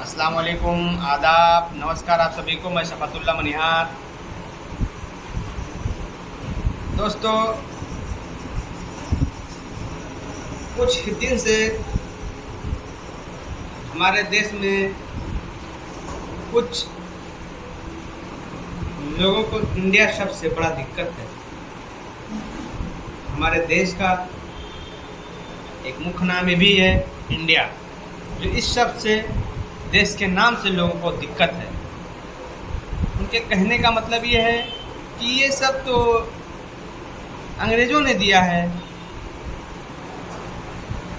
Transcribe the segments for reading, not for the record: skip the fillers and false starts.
अस्सलाम वालेकुम, आदाब, नमस्कार आप सभी को। मैं शफातुल्लाह मनिहार। दोस्तों, कुछ ही दिन से हमारे देश में कुछ लोगों को इंडिया शब्द से बड़ा दिक्कत है। हमारे देश का एक मुख्य नाम ये भी है इंडिया, जो इस शब्द से, देश के नाम से लोगों को दिक्कत है। उनके कहने का मतलब ये है कि ये सब तो अंग्रेज़ों ने दिया है,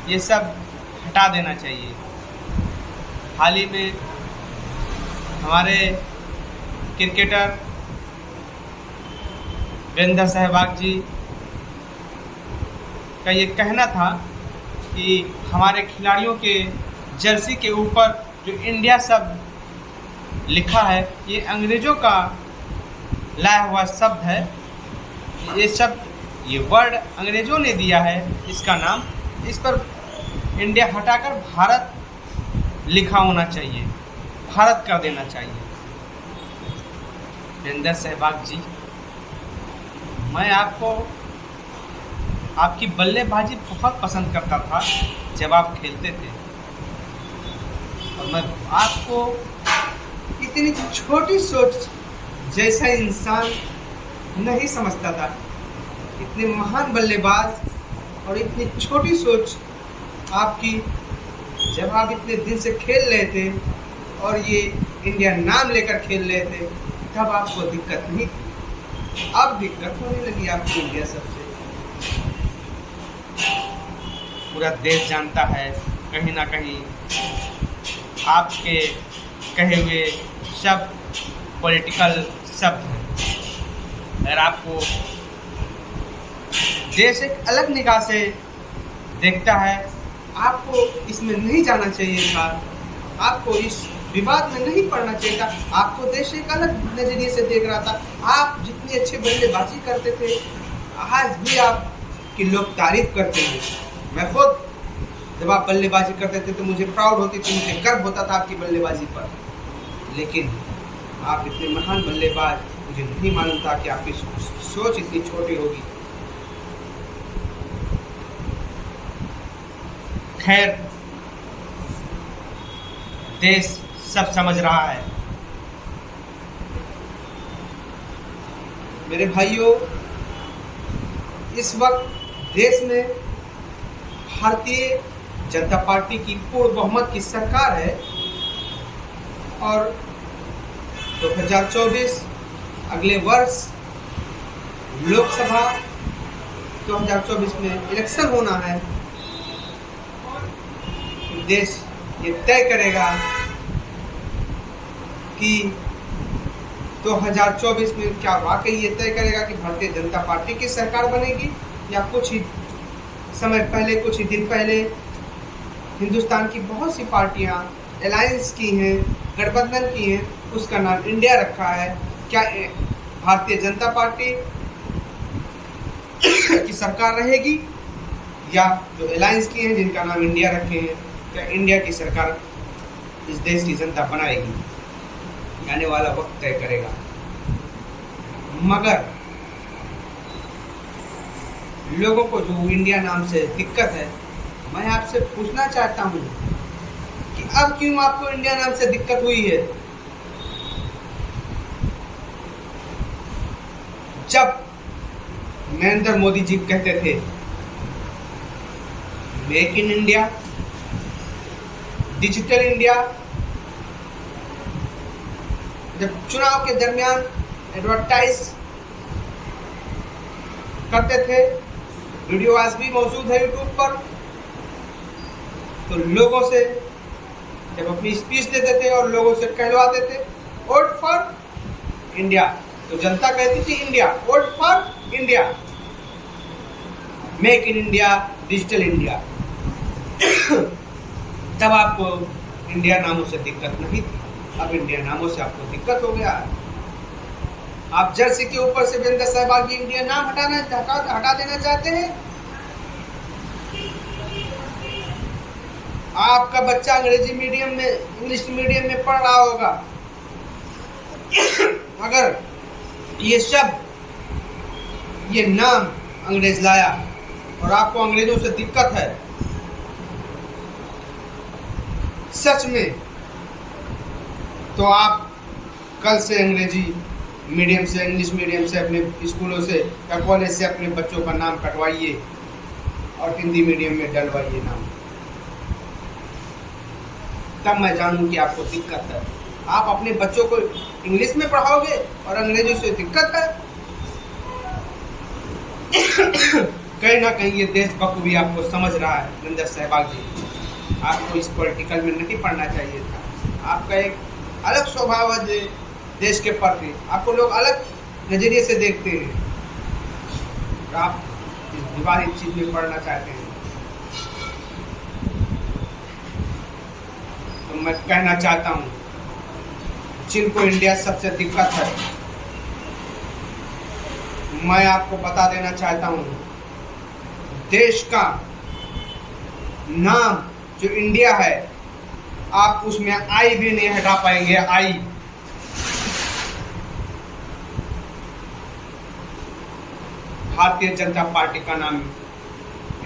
ये सब हटा देना चाहिए। हाल ही में हमारे क्रिकेटर वीरेंद्र सहवाग जी का ये कहना था कि हमारे खिलाड़ियों के जर्सी के ऊपर जो इंडिया शब्द लिखा है, ये अंग्रेज़ों का लाया हुआ शब्द है। ये शब्द, ये वर्ड अंग्रेज़ों ने दिया है इसका नाम। इस पर इंडिया हटाकर भारत लिखा होना चाहिए, भारत कर देना चाहिए। वीरेंद्र सहवाग जी, मैं आपकी बल्लेबाजी बहुत पसंद करता था जब आप खेलते थे, और मैं आपको इतनी छोटी सोच जैसा इंसान नहीं समझता था। इतने महान बल्लेबाज और इतनी छोटी सोच आपकी, जब आप इतने दिन से खेल रहे थे और ये इंडिया नाम लेकर खेल रहे थे, तब आपको दिक्कत नहीं थी। अब दिक्कत होने लगी आपको इंडिया सबसे। पूरा देश जानता है कहीं ना कहीं आपके कहे हुए शब्द पॉलिटिकल शब्द हैं। अगर आपको देश एक अलग निगाह से देखता है, आपको इसमें नहीं जाना चाहिए था, आपको इस विवाद में नहीं पड़ना चाहिए था। आपको देश एक अलग नज़रिए से देख रहा था। आप जितनी अच्छी बल्लेबाजी करते थे, आज भी आपकी लोग तारीफ करते हैं। मैं खुद जब आप बल्लेबाजी करते थे तो मुझे प्राउड होती थी, मुझे गर्व होता था आपकी बल्लेबाजी पर। लेकिन आप इतने महान बल्लेबाज, मुझे नहीं मालूम था कि आपकी सोच इतनी छोटी होगी। खैर, देश सब समझ रहा है। मेरे भाइयों, इस वक्त देश में भारतीय जनता पार्टी की पूर्ण बहुमत की सरकार है, और 2024 अगले वर्ष लोकसभा 2024 में इलेक्शन होना है। देश ये तय करेगा कि 2024 में क्या वाकई ये तय करेगा कि भारतीय जनता पार्टी की सरकार बनेगी, या कुछ ही समय पहले, कुछ ही दिन पहले हिंदुस्तान की बहुत सी पार्टियां अलायंस की हैं, गठबंधन की हैं, उसका नाम इंडिया रखा है। क्या भारतीय जनता पार्टी की सरकार रहेगी, या जो अलायंस की हैं जिनका नाम इंडिया रखे हैं, क्या इंडिया की सरकार इस देश की जनता बनाएगी? आने वाला वक्त तय करेगा। मगर लोगों को जो इंडिया नाम से दिक्कत है, मैं आपसे पूछना चाहता हूँ कि अब क्यों आपको इंडिया नाम से दिक्कत हुई है? जब नरेंद्र मोदी जी कहते थे make in India, digital India, जब चुनाव के दरमियान एडवर्टाइज करते थे, वीडियो आज भी मौजूद है यूट्यूब पर, तो लोगों से जब अपनी स्पीच देते थे और लोगों से कहलवाते थे वोट फॉर इंडिया, तो जनता कहती थी India, vote for India, make in India, digital India. तब आपको इंडिया नामों से दिक्कत नहीं थी। अब इंडिया नामों से आपको दिक्कत हो गया। आप जर्सी के ऊपर से वीरेंद्र सहवाग जी इंडिया नाम हटा देना चाहते हैं। आपका बच्चा अंग्रेजी मीडियम में, इंग्लिश मीडियम में पढ़ रहा होगा, अगर ये शब्द, ये नाम अंग्रेज लाया और आपको अंग्रेजों से दिक्कत है सच में, तो आप कल से अंग्रेजी मीडियम से, इंग्लिश मीडियम से, अपने स्कूलों से या कॉलेज से अपने बच्चों का नाम कटवाइए और हिंदी मीडियम में डलवाइए नाम। तब मैं जानूं कि आपको दिक्कत है। आप अपने बच्चों को इंग्लिश में पढ़ाओगे और अंग्रेजों से दिक्कत है। कहीं ना कहीं ये देश बखूबी आपको समझ रहा है नरेंद्र सहवाग जी। आपको इस पॉलिटिकल में नहीं पढ़ना चाहिए था। आपका एक अलग स्वभाव है देश के प्रति, आपको लोग अलग नजरिए से देखते हैं। आप इस विवादित चीज में पढ़ना चाहते हैं। तो मैं कहना चाहता हूँ, जिनको इंडिया सबसे दिक्कत है, मैं आपको बता देना चाहता हूँ, देश का नाम जो इंडिया है, आप उसमें आई भी नहीं हटा पाएंगे। आई, भारतीय जनता पार्टी का नाम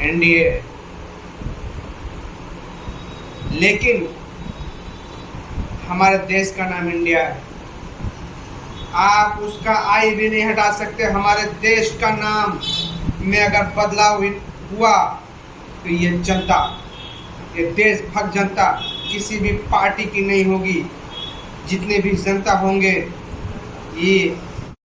एनडीए है, लेकिन हमारे देश का नाम इंडिया है। आप उसका आई भी नहीं हटा सकते। हमारे देश का नाम में अगर बदलाव हुआ तो ये जनता, ये देशभक्त जनता किसी भी पार्टी की नहीं होगी। जितने भी जनता होंगे ये